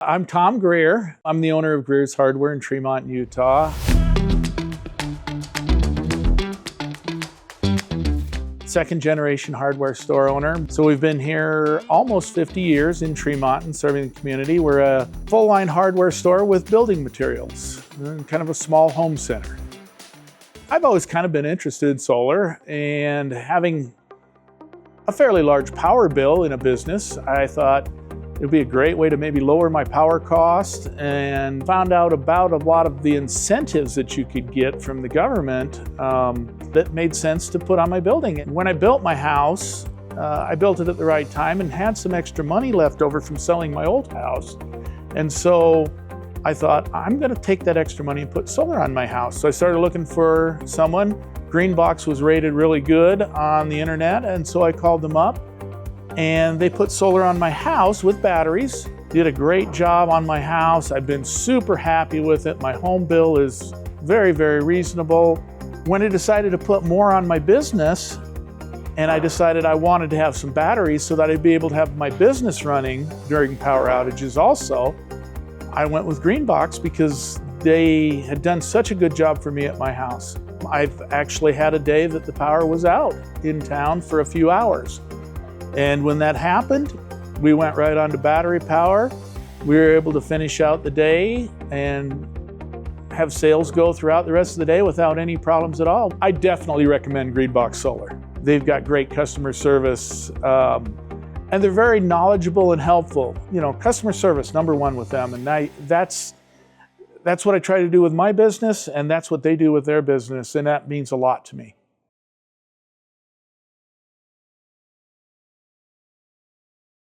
I'm Tom Greer. I'm the owner of Greer's Hardware in Tremont, Utah. Second generation hardware store owner. So we've been here almost 50 years in Tremont and serving the community. We're a full line hardware store with building materials, kind of a small home center. I've always kind of been interested in solar, and having a fairly large power bill in a business, I thought it would be a great way to maybe lower my power cost, and found out about a lot of the incentives that you could get from the government that made sense to put on my building. And when I built my house, I built it at the right time and had some extra money left over from selling my old house. And so I thought, I'm going to take that extra money and put solar on my house. So I started looking for someone. Greenbox was rated really good on the internet, and so I called them up. And they put solar on my house with batteries. Did a great job on my house. I've been super happy with it. My home bill is very, very reasonable. When I decided to put more on my business, and I decided I wanted to have some batteries so that I'd be able to have my business running during power outages also, I went with Greenbox because they had done such a good job for me at my house. I've actually had a day that the power was out in town for a few hours. And when that happened, we went right on to battery power. We were able to finish out the day and have sales go throughout the rest of the day without any problems at all. I definitely recommend Greenbox Solar. They've got great customer service, and they're very knowledgeable and helpful. You know, customer service, number one with them. And that's what I try to do with my business, and that's what they do with their business, and that means a lot to me.